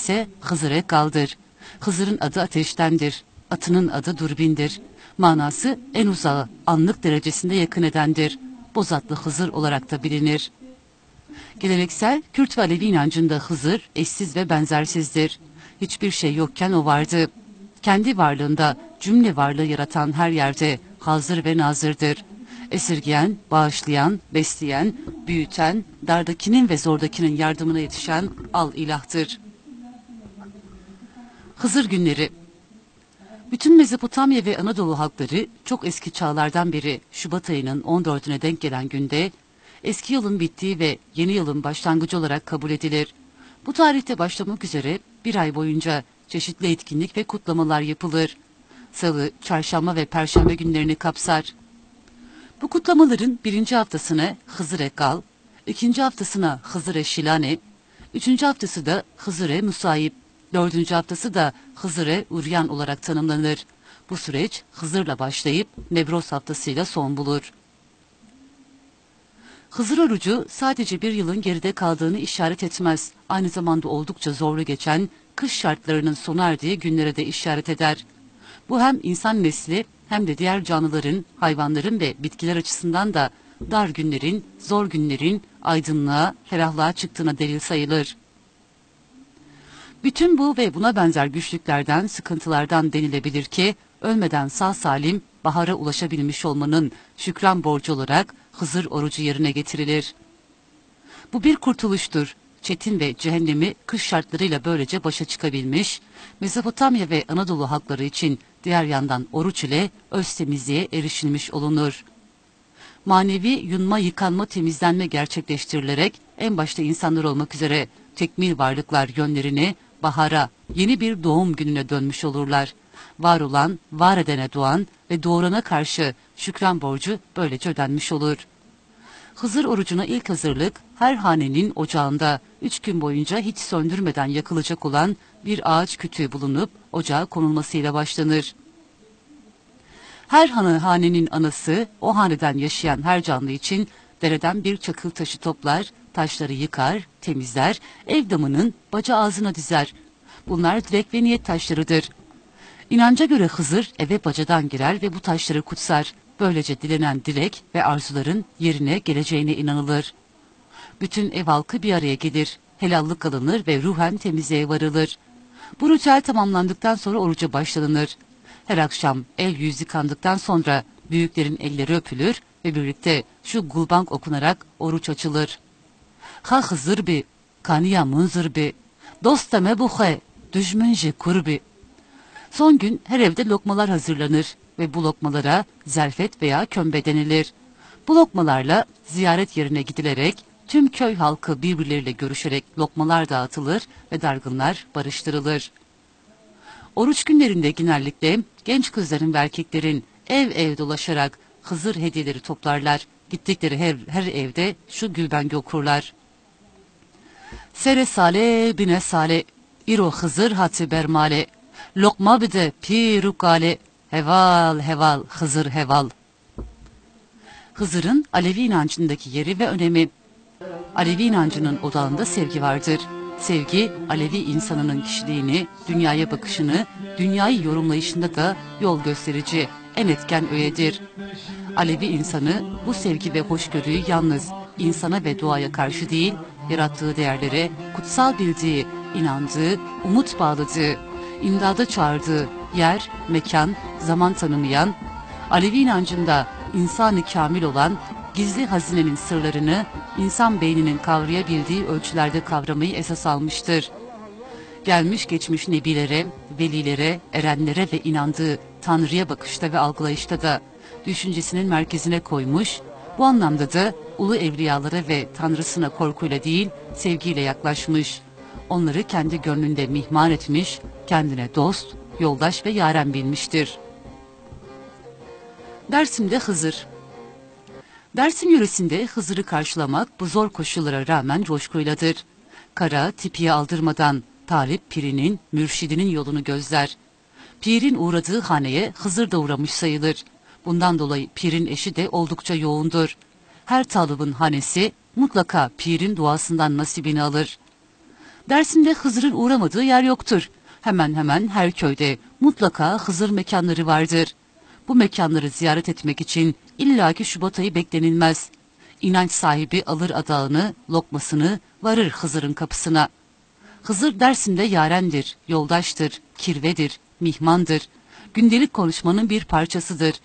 ise Hızır kaldır. Hızır'ın adı ateştendir. Atının adı Durbin'dir. Manası en uzağı, anlık derecesinde yakın edendir. Bozatlı Hızır olarak da bilinir. Geleneksel Kürt ve Alevi inancında Hızır eşsiz ve benzersizdir. Hiçbir şey yokken o vardı. Kendi varlığında cümle varlığı yaratan her yerde hazır ve nazırdır. Esirgeyen, bağışlayan, besleyen, büyüten, dardakinin ve zordakinin yardımına yetişen al ilahtır. Hızır günleri. Bütün Mezopotamya ve Anadolu halkları çok eski çağlardan beri Şubat ayının 14'üne denk gelen günde eski yılın bittiği ve yeni yılın başlangıcı olarak kabul edilir. Bu tarihte başlamak üzere bir ay boyunca çeşitli etkinlik ve kutlamalar yapılır. Salı, çarşamba ve perşembe günlerini kapsar. Bu kutlamaların birinci haftasına Hızır-e Gal, ikinci haftasına Hızır-e Şilane, üçüncü haftası da Hızır-e Musayip, dördüncü haftası da Hızır-e Uryan olarak tanımlanır. Bu süreç Hızır'la başlayıp Nevroz haftasıyla son bulur. Hızır orucu sadece bir yılın geride kaldığını işaret etmez. Aynı zamanda oldukça zorlu geçen kış şartlarının sona erdiği günlere de işaret eder. Bu hem insan nesli hem de diğer canlıların, hayvanların ve bitkiler açısından da dar günlerin, zor günlerin aydınlığa, ferahlığa çıktığına delil sayılır. Bütün bu ve buna benzer güçlüklerden, sıkıntılardan denilebilir ki, ölmeden sağ salim bahara ulaşabilmiş olmanın şükran borcu olarak Hızır orucu yerine getirilir. Bu bir kurtuluştur. Çetin ve cehennemi kış şartlarıyla böylece başa çıkabilmiş, Mezopotamya ve Anadolu halkları için diğer yandan oruç ile öz temizliğe erişilmiş olunur. Manevi yunma, yıkanma, temizlenme gerçekleştirilerek en başta insanlar olmak üzere tekmil varlıklar yönlerini bahara, yeni bir doğum gününe dönmüş olurlar. Var olan, var edene doğan ve doğurana karşı şükran borcu böylece ödenmiş olur. Hızır orucuna ilk hazırlık her hanenin ocağında 3 gün boyunca hiç söndürmeden yakılacak olan bir ağaç kütüğü bulunup ocağa konulmasıyla başlanır. Her hanenin anası o haneden yaşayan her canlı için dereden bir çakıl taşı toplar, taşları yıkar, temizler, ev damının baca ağzına dizer. Bunlar dilek ve niyet taşlarıdır. İnanca göre Hızır eve bacadan girer ve bu taşları kutsar. Böylece dilenen dilek ve arzuların yerine geleceğine inanılır. Bütün ev halkı bir araya gelir, helallık alınır ve ruhen temizliğe varılır. Bu ritüel tamamlandıktan sonra oruca başlanır. Her akşam el yüz yıkandıktan sonra büyüklerin elleri öpülür ve birlikte şu gulbank okunarak oruç açılır. Ha Hızır bi, kaniya munzır bi, dosteme buhe, düşmünce kurbi. Son gün her evde lokmalar hazırlanır ve bu lokmalara zerfet veya kömbe denilir. Bu lokmalarla ziyaret yerine gidilerek tüm köy halkı birbirleriyle görüşerek lokmalar dağıtılır ve dargınlar barıştırılır. Oruç günlerinde genellikle genç kızların ve erkeklerin ev ev dolaşarak Hızır hediyeleri toplarlar. Gittikleri her evde şu gülbengi okurlar. Sere sale bine sale, iro Hızır hati bermale, lokma bide pirukale, heval heval Hızır heval. Hızır'ın Alevi inancındaki yeri ve önemi. Alevi inancının odağında sevgi vardır. Sevgi, Alevi insanının kişiliğini, dünyaya bakışını, dünyayı yorumlayışında da yol gösterici, en etken öğedir. Alevi insanı bu sevgi ve hoşgörüyü yalnız insana ve doğaya karşı değil, yarattığı değerlere, kutsal bildiği, inandığı, umut bağladığı, imdada çağırdığı yer, mekan, zaman tanımayan, Alevi inancında insanı kamil olan gizli hazinenin sırlarını insan beyninin kavrayabildiği ölçülerde kavramayı esas almıştır. Gelmiş geçmiş nebilere, velilere, erenlere ve inandığı Tanrı'ya bakışta ve algılayışta da düşüncesinin merkezine koymuş, bu anlamda da ulu evliyalara ve Tanrısına korkuyla değil, sevgiyle yaklaşmış. Onları kendi gönlünde mihman etmiş, kendine dost, yoldaş ve yaren bilmiştir. Dersim'de Hızır. Dersim yöresinde Hızır'ı karşılamak bu zor koşullara rağmen coşkuyladır. Kara, tipiye aldırmadan talip pirinin, mürşidinin yolunu gözler. Pirin uğradığı haneye Hızır da uğramış sayılır. Bundan dolayı pirin eşi de oldukça yoğundur. Her talibin hanesi mutlaka pirin duasından nasibini alır. Dersim'de Hızır'ın uğramadığı yer yoktur. Hemen hemen her köyde mutlaka Hızır mekanları vardır. Bu mekanları ziyaret etmek için illaki Şubat ayı beklenilmez. İnanç sahibi alır adağını, lokmasını, varır Hızır'ın kapısına. Hızır Dersim'de yarendir, yoldaştır, kirvedir, mihmandır. Gündelik konuşmanın bir parçasıdır.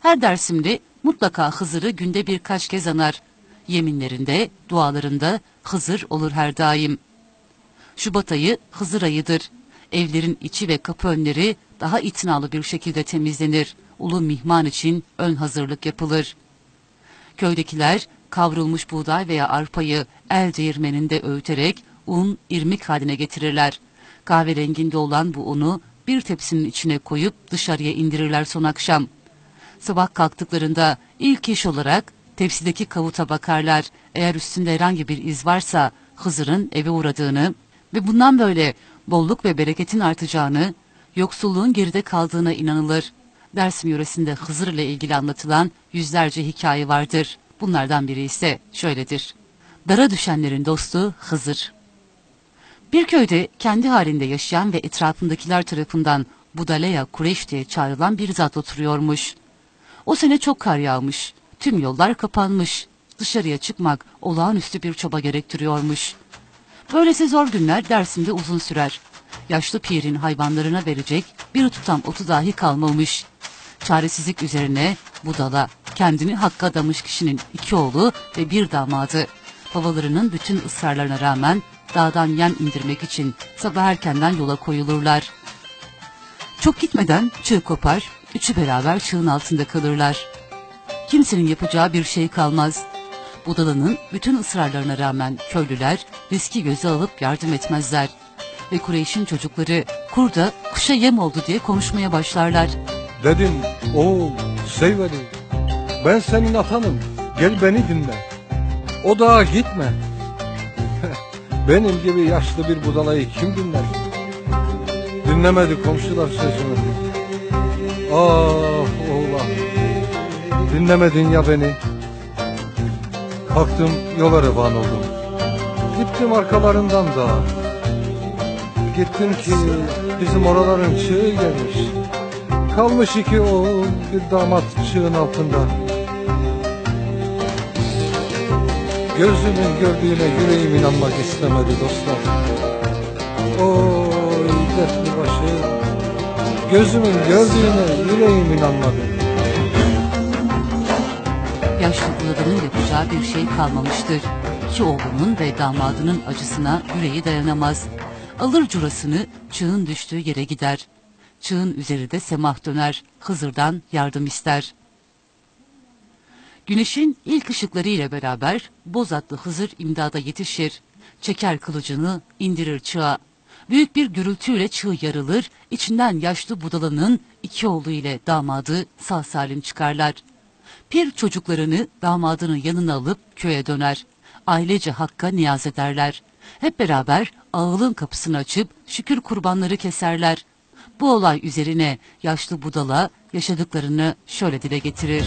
Her Dersimli mutlaka Hızır'ı günde birkaç kez anar. Yeminlerinde, dualarında Hızır olur her daim. Şubat ayı Hızır ayıdır. Evlerin içi ve kapı önleri daha itinalı bir şekilde temizlenir. Ulu mihman için ön hazırlık yapılır. Köydekiler kavrulmuş buğday veya arpayı el değirmeninde öğüterek un, irmik haline getirirler. Kahverenginde olan bu unu bir tepsinin içine koyup dışarıya indirirler son akşam. Sabah kalktıklarında ilk iş olarak tepsideki kavuta bakarlar. Eğer üstünde herhangi bir iz varsa Hızır'ın eve uğradığını ve bundan böyle bolluk ve bereketin artacağını, yoksulluğun geride kaldığına inanılır. Dersim yöresinde Hızır ile ilgili anlatılan yüzlerce hikaye vardır. Bunlardan biri ise şöyledir. Dara düşenlerin dostu Hızır. Bir köyde kendi halinde yaşayan ve etrafındakiler tarafından Budaleya Kureyş diye çağrılan bir zat oturuyormuş. O sene çok kar yağmış, tüm yollar kapanmış, dışarıya çıkmak olağanüstü bir çaba gerektiriyormuş. Böylesi zor günler Dersim'de uzun sürer. Yaşlı pirin hayvanlarına verecek bir tutam otu dahi kalmamış. Çaresizlik üzerine Budala kendini hakka adamış kişinin 2 oğlu ve bir damadı. Babalarının bütün ısrarlarına rağmen dağdan yem indirmek için sabah erkenden yola koyulurlar. Çok gitmeden çığ kopar, üçü beraber çığın altında kalırlar. Kimsenin yapacağı bir şey kalmaz. Budala'nın bütün ısrarlarına rağmen köylüler riski göze alıp yardım etmezler. Ve Kureyş'in çocukları kurda kuşa yem oldu diye konuşmaya başlarlar. Dedim oğul Seyveli, ben senin atanım, gel beni dinle. O dağa gitme. Benim gibi yaşlı bir budalayı kim dinler? Dinlemedi komşular sözümü. Ah oğlan, dinlemedin ya beni. Kalktım yola revan oldum. Gittim arkalarından da. Gittim ki bizim oraların çığı gelmiş. Kalmış 2 oğul bir damat çığın altında. Gözümün gördüğüne yüreğim inanmak istemedi dostlar. Oy dertli başı, gözümün gördüğüne yüreğim inanmadı. Yaşlı Budala'nın yapacağı bir şey kalmamıştır. 2 oğlunun ve damadının acısına yüreği dayanamaz. Alır curasını çığın düştüğü yere gider. Çığın üzeri de semah döner, Hızır'dan yardım ister. Güneşin ilk ışıklarıyla beraber boz atlı Hızır imdada yetişir. Çeker kılıcını, indirir çığa. Büyük bir gürültüyle çığ yarılır, içinden yaşlı Budala'nın 2 oğlu ile damadı sağ salim çıkarlar. Pir çocuklarını damadının yanına alıp köye döner. Ailece Hakk'a niyaz ederler. Hep beraber ağılın kapısını açıp şükür kurbanları keserler. Bu olay üzerine yaşlı Budala yaşadıklarını şöyle dile getirir.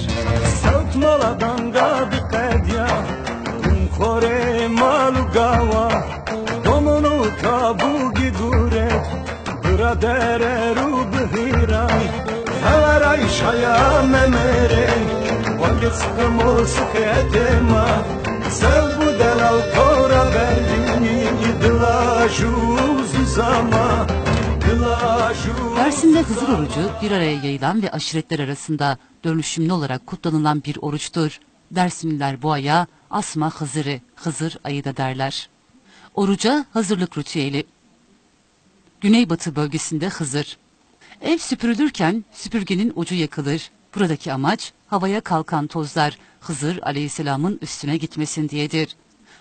Dersim'de Hızır orucu bir araya yayılan ve aşiretler arasında dönüşümlü olarak kutlanılan bir oruçtur. Dersimliler bu aya Asma Hızır'ı, Hızır ayı da derler. Oruca hazırlık ritüeli. Güneybatı bölgesinde Hızır. Ev süpürülürken süpürgenin ucu yakılır. Buradaki amaç havaya kalkan tozlar Hızır Aleyhisselam'ın üstüne gitmesin diyedir.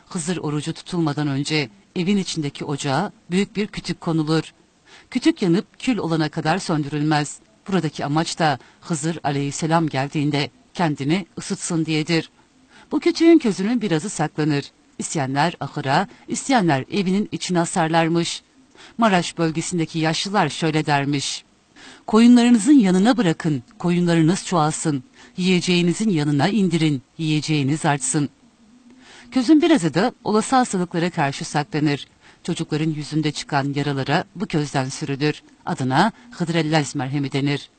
Hızır orucu tutulmadan önce evin içindeki ocağa büyük bir kütük konulur. Kütük yanıp kül olana kadar söndürülmez. Buradaki amaç da Hızır Aleyhisselam geldiğinde kendini ısıtsın diyedir. Bu kütüğün közünün birazı saklanır. İsteyenler ahıra, isteyenler evinin içine asarlarmış. Maraş bölgesindeki yaşlılar şöyle dermiş. Koyunlarınızın yanına bırakın, koyunlarınız çoğalsın. Yiyeceğinizin yanına indirin, yiyeceğiniz artsın. Közün birazı da olası hastalıklara karşı saklanır. Çocukların yüzünde çıkan yaralara bu közden sürülür. Adına Hıdrellez merhemi denir.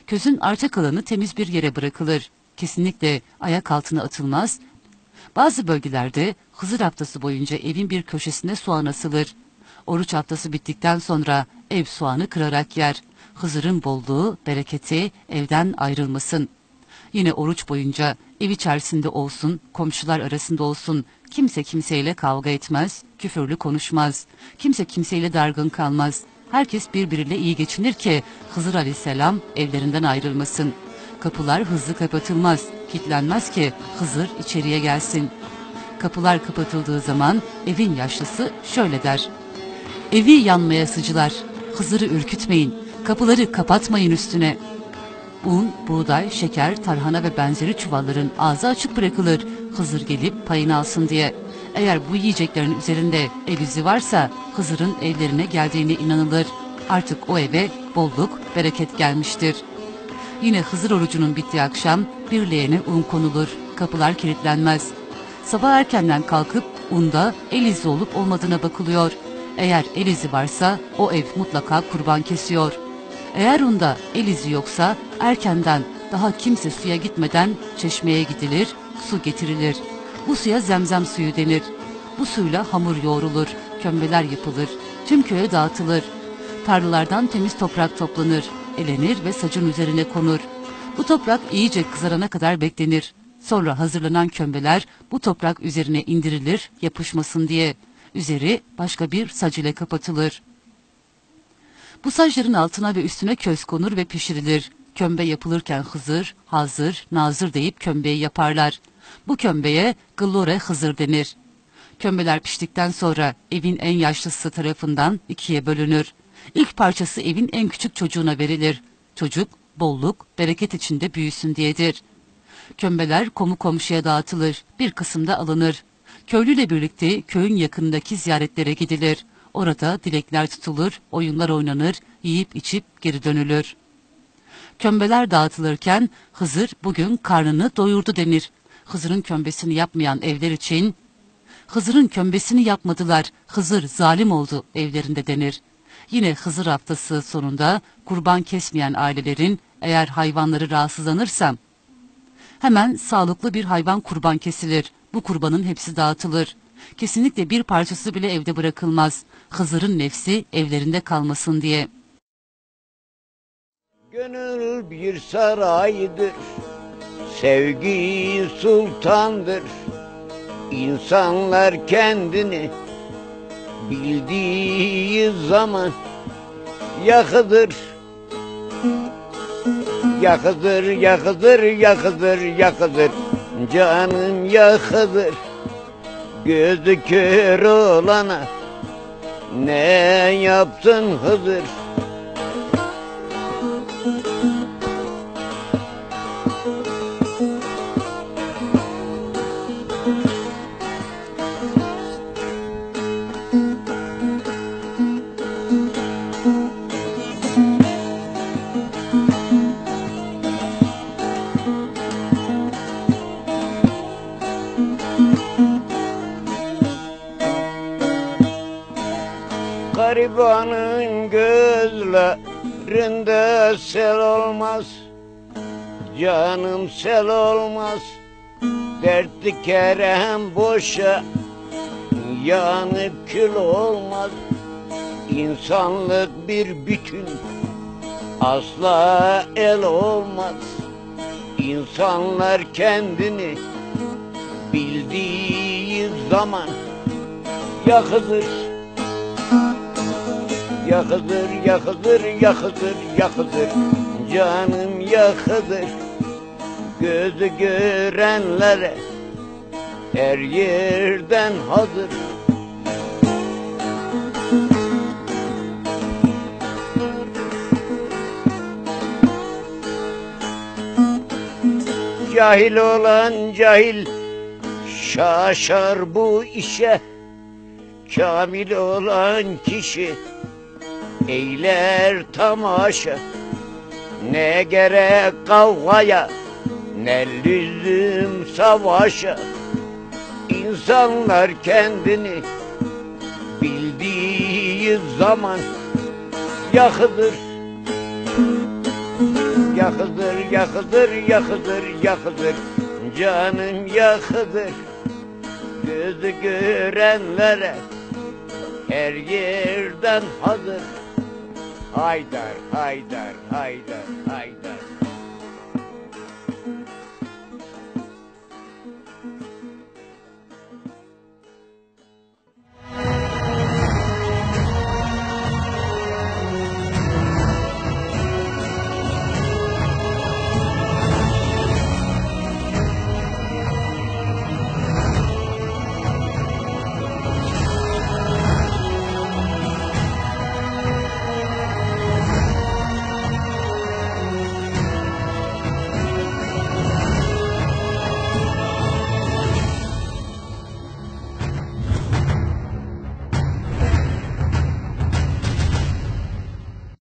Közün arta kalanı temiz bir yere bırakılır. Kesinlikle ayak altına atılmaz. Bazı bölgelerde Hızır haftası boyunca evin bir köşesine soğan asılır. Oruç haftası bittikten sonra ev soğanı kırarak yer. Hızır'ın bolluğu, bereketi evden ayrılmasın. Yine oruç boyunca ev içerisinde olsun, komşular arasında olsun, kimse kimseyle kavga etmez, küfürlü konuşmaz. Kimse kimseyle dargın kalmaz. Herkes birbiriyle iyi geçinir ki Hızır Aleyhisselam evlerinden ayrılmasın. Kapılar hızlı kapatılmaz, kilitlenmez ki Hızır içeriye gelsin. Kapılar kapatıldığı zaman evin yaşlısı şöyle der: "Evi yanmaya sıcılar, Hızır'ı ürkütmeyin, kapıları kapatmayın üstüne." Un, buğday, şeker, tarhana ve benzeri çuvalların ağzı açık bırakılır, Hızır gelip payını alsın diye. Eğer bu yiyeceklerin üzerinde el izi varsa Hızır'ın evlerine geldiğine inanılır. Artık o eve bolluk, bereket gelmiştir. Yine Hızır orucunun bittiği akşam bir leğene un konulur, kapılar kilitlenmez. Sabah erkenden kalkıp unda el izi olup olmadığına bakılıyor. Eğer el izi varsa o ev mutlaka kurban kesiyor. Eğer unda el izi yoksa erkenden, daha kimse suya gitmeden çeşmeye gidilir, su getirilir. Bu suya zemzem suyu denir. Bu suyla hamur yoğrulur, kömbeler yapılır, tüm köye dağıtılır. Tarlalardan temiz toprak toplanır, elenir ve sacın üzerine konur. Bu toprak iyice kızarana kadar beklenir. Sonra hazırlanan kömbeler bu toprak üzerine indirilir yapışmasın diye. Üzeri başka bir sac ile kapatılır. Bu sacların altına ve üstüne köz konur ve pişirilir. Kömbe yapılırken Hızır, hazır, nazır deyip kömbeyi yaparlar. Bu kömbeye gıllore Hızır denir. Kömbeler piştikten sonra evin en yaşlısı tarafından ikiye bölünür. İlk parçası evin en küçük çocuğuna verilir. Çocuk, bolluk, bereket içinde büyüsün diyedir. Kömbeler komşuya dağıtılır, bir kısım da alınır. Köylüyle birlikte köyün yakınındaki ziyaretlere gidilir. Orada dilekler tutulur, oyunlar oynanır, yiyip içip geri dönülür. Kömbeler dağıtılırken Hızır bugün karnını doyurdu denir. Hızır'ın kömbesini yapmayan evler için Hızır'ın kömbesini yapmadılar, Hızır zalim oldu evlerinde denir. Yine Hızır haftası sonunda kurban kesmeyen ailelerin eğer hayvanları rahatsızlanırsa hemen sağlıklı bir hayvan kurban kesilir. Bu kurbanın hepsi dağıtılır. Kesinlikle bir parçası bile evde bırakılmaz. Hızır'ın nefsi evlerinde kalmasın diye. Gönül bir saraydır, sevgi sultandır. İnsanlar kendini bildiği zaman yakıdır. Yakıdır, yakıdır, yakıdır, yakıdır. Canım yakıdır. Gözü kör olana ne yapsın Hızır? Garibanın gözlerinde sel olmaz, canım sel olmaz. Dertli kerem boşa yanıp kül olmaz. İnsanlık bir bütün asla el olmaz. İnsanlar kendini bildiği zaman yakılır. Yakıdır, yakıdır, yakıdır, yakıdır. Canım yakıdır. Gözü görenlere her yerden hazır. Cahil olan cahil şaşar bu işe. Kamil olan kişi eyler tamaşa. Ne gerek kavgaya, ne lüzum savaşa. İnsanlar kendini bildiği geldiği zaman yakıdır. Yakıdır, yakıdır, yakıdır, yakıdır, canım yakıdır. Gözü görenlere her yerden hazır. Haydar, Haydar, Haydar, Haydar.